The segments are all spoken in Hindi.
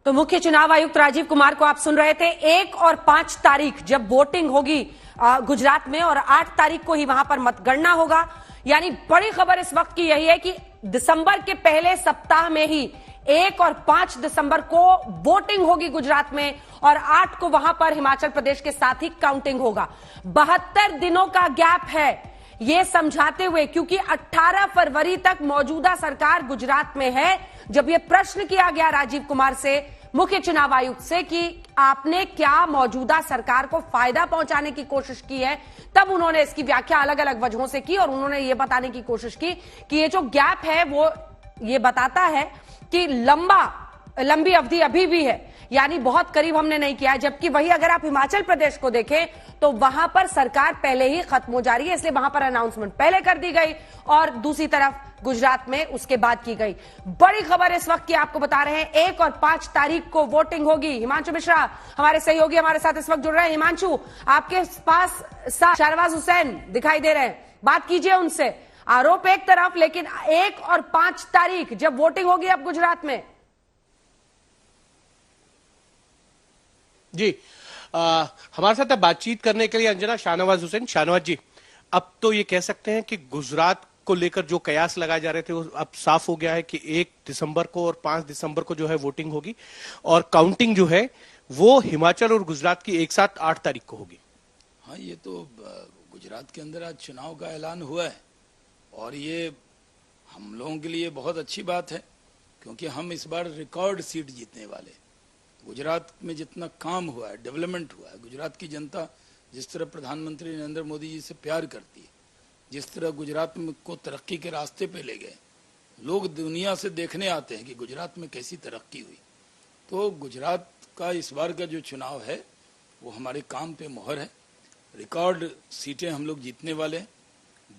तो मुख्य चुनाव आयुक्त राजीव कुमार को आप सुन रहे थे। 1 और 5 तारीख जब वोटिंग होगी गुजरात में और 8 तारीख को ही वहां पर मतगणना होगा। यानी बड़ी खबर इस वक्त की यही है कि दिसंबर के पहले सप्ताह में ही 1 और 5 दिसंबर को वोटिंग होगी गुजरात में और 8 को वहां पर हिमाचल प्रदेश के साथ ही काउंटिंग होगा। 72 दिनों का गैप है ये समझाते हुए, क्योंकि 18 फरवरी तक मौजूदा सरकार गुजरात में है। जब यह प्रश्न किया गया राजीव कुमार से, मुख्य चुनाव आयुक्त से, कि आपने क्या मौजूदा सरकार को फायदा पहुंचाने की कोशिश की है, तब उन्होंने इसकी व्याख्या अलग अलग वजहों से की और उन्होंने यह बताने की कोशिश की कि ये जो गैप है वो ये बताता है कि लंबी अवधि अभी भी है, यानी बहुत करीब हमने नहीं किया है। जबकि वही अगर आप हिमाचल प्रदेश को देखें तो वहां पर सरकार पहले ही खत्म हो जा रही है, इसलिए वहां पर अनाउंसमेंट पहले कर दी गई और दूसरी तरफ गुजरात में उसके बाद की गई। बड़ी खबर इस वक्त की आपको बता रहे हैं, 1 और 5 तारीख को वोटिंग होगी। हिमांशु मिश्रा हमारे सहयोगी हमारे साथ इस वक्त जुड़ रहे हैं। हिमांशु, आपके पास शाहनवाज हुसैन दिखाई दे रहे हैं, बात कीजिए उनसे। आरोप एक तरफ, लेकिन 1 और 5 तारीख जब वोटिंग होगी अब गुजरात में। जी, हमारे साथ बातचीत करने के लिए अंजना शाहनवाज हुसैन। शाहनवाज जी, अब तो ये कह सकते हैं कि गुजरात को लेकर जो कयास लगाए जा रहे थे वो अब साफ हो गया है कि 1 दिसंबर को और 5 दिसंबर को जो है वोटिंग होगी और काउंटिंग जो है वो हिमाचल और गुजरात की एक साथ 8 तारीख को होगी। हाँ, ये तो गुजरात के अंदर आज चुनाव का ऐलान हुआ है और ये हम लोगों के लिए बहुत अच्छी बात है, क्योंकि हम इस बार रिकॉर्ड सीट जीतने वाले। गुजरात में जितना काम हुआ है, डेवलपमेंट हुआ है, गुजरात की जनता जिस तरह प्रधानमंत्री नरेंद्र मोदी जी से प्यार करती है, जिस तरह गुजरात में को तरक्की के रास्ते पे ले गए, लोग दुनिया से देखने आते हैं कि गुजरात में कैसी तरक्की हुई। तो गुजरात का इस बार का जो चुनाव है वो हमारे काम पे मोहर है। रिकॉर्ड सीटें हम लोग जीतने वाले,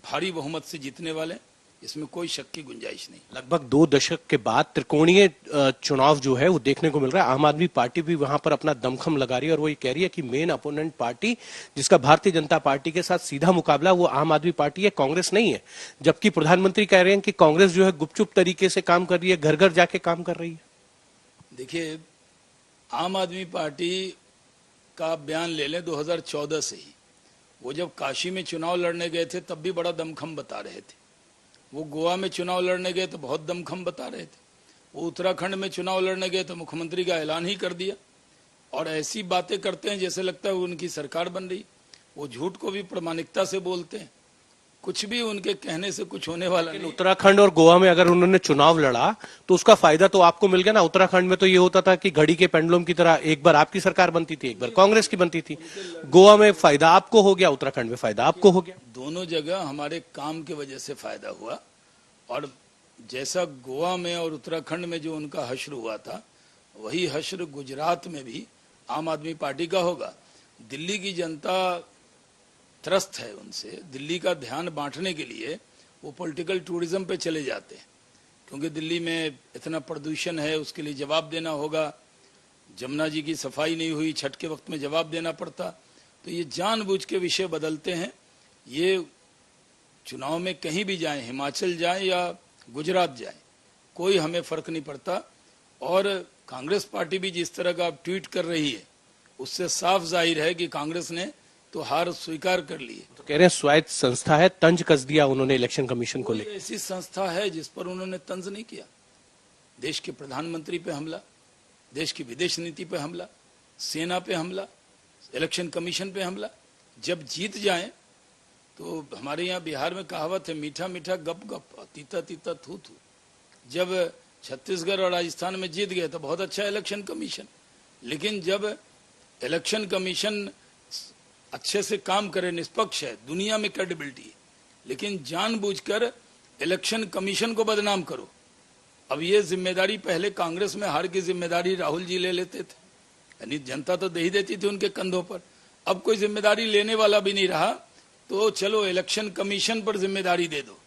भारी बहुमत से जीतने वाले, इसमें कोई शक की गुंजाइश नहीं। लगभग 2 दशक के बाद त्रिकोणीय चुनाव जो है वो देखने को मिल रहा है। आम आदमी पार्टी भी वहां पर अपना दमखम लगा रही है और वो ये कह रही है कि मेन अपोनेंट पार्टी जिसका भारतीय जनता पार्टी के साथ सीधा मुकाबला वो आम आदमी पार्टी है, कांग्रेस नहीं है। जबकि प्रधानमंत्री कह रहे हैं कि कांग्रेस जो है गुपचुप तरीके से काम कर रही है, घर घर जाके काम कर रही है। देखिए, आम आदमी पार्टी का बयान ले लें 2014 से ही, वो जब काशी में चुनाव लड़ने गए थे तब भी बड़ा दमखम बता रहे थे। वो गोवा में चुनाव लड़ने गए तो बहुत दमखम बता रहे थे। वो उत्तराखंड में चुनाव लड़ने गए तो मुख्यमंत्री का ऐलान ही कर दिया और ऐसी बातें करते हैं जैसे लगता है उनकी सरकार बन रही। वो झूठ को भी प्रामाणिकता से बोलते हैं, कुछ भी उनके कहने से कुछ होने वाला नहीं। उत्तराखंड और गोवा में अगर उन्होंने चुनाव लड़ा तो उसका फायदा तो आपको मिल गया ना। उत्तराखंड में तो ये होता था कि घड़ी के पेंडुलम की तरह एक बार आपकी सरकार बनती थी, एक बार कांग्रेस की बनती थी। गोवा में फायदा आपको हो गया, उत्तराखंड में फायदा आपको हो गया। दोनों जगह हमारे काम की वजह से फायदा हुआ और जैसा गोवा में और उत्तराखंड में जो उनका हश्र हुआ था वही हश्र गुजरात में भी आम आदमी पार्टी का होगा। दिल्ली की जनता त्रस्त है उनसे, दिल्ली का ध्यान बांटने के लिए वो पॉलिटिकल टूरिज्म पे चले जाते हैं, क्योंकि दिल्ली में इतना प्रदूषण है, उसके लिए जवाब देना होगा। जमुना जी की सफाई नहीं हुई, छठ के वक्त में जवाब देना पड़ता। तो ये जानबूझ के विषय बदलते हैं। ये चुनाव में कहीं भी जाएं, हिमाचल जाएं या गुजरात जाएं, कोई हमें फर्क नहीं पड़ता। और कांग्रेस पार्टी भी जिस तरह का ट्वीट कर रही है उससे साफ जाहिर है कि कांग्रेस ने तो हार स्वीकार कर ली है। तो कह रहे हैं स्वायत्त संस्था है, तंज कस दिया उन्होंने इलेक्शन कमीशन को लेकर। ऐसी संस्था है जिस पर उन्होंने तंज नहीं किया। देश के प्रधानमंत्री पे हमला, देश की विदेश नीति पे हमला, सेना पे हमला, इलेक्शन कमीशन पे हमला। जब जीत जाएं तो हमारे यहाँ बिहार में कहावत है, मीठा मीठा गप गप, तीता तीता थू थू। जब छत्तीसगढ़ और राजस्थान में जीत गए तो बहुत अच्छा इलेक्शन कमीशन, लेकिन जब इलेक्शन कमीशन अच्छे से काम करे, निष्पक्ष है, दुनिया में क्रेडिबिलिटी है, लेकिन जानबूझकर इलेक्शन कमीशन को बदनाम करो। अब ये जिम्मेदारी, पहले कांग्रेस में हार की जिम्मेदारी राहुल जी ले लेते थे, यानी जनता तो दे ही देती थी उनके कंधों पर। अब कोई जिम्मेदारी लेने वाला भी नहीं रहा, तो चलो इलेक्शन कमीशन पर जिम्मेदारी दे दो।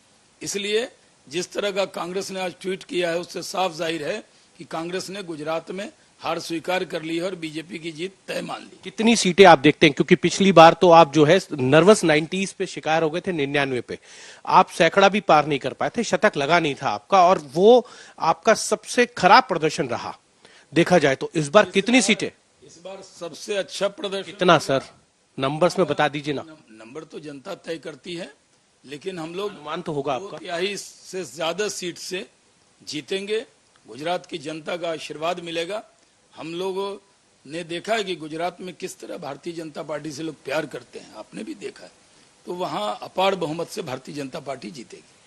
इसलिए जिस तरह का कांग्रेस ने आज ट्वीट किया है उससे साफ जाहिर है कि कांग्रेस ने गुजरात में हार स्वीकार कर ली है और बीजेपी की जीत तय मान ली। कितनी सीटें आप देखते हैं, क्योंकि पिछली बार तो आप जो है नर्वस 90s पे शिकार हो गए थे, 99 पे आप सैकड़ा भी पार नहीं कर पाए थे, शतक लगा नहीं था आपका और वो आपका सबसे खराब प्रदर्शन रहा। देखा जाए तो इस बार कितनी सीटें? इस बार सबसे अच्छा प्रदर्शन कितना सर, नंबर्स में बता दीजिए ना। नंबर तो जनता तय करती है, लेकिन हम लोग अनुमान तो होगा आपका। यही से ज्यादा सीट से जीतेंगे। गुजरात की जनता का आशीर्वाद मिलेगा। हम लोगों ने देखा है कि गुजरात में किस तरह भारतीय जनता पार्टी से लोग प्यार करते हैं, आपने भी देखा है। तो वहां अपार बहुमत से भारतीय जनता पार्टी जीतेगी।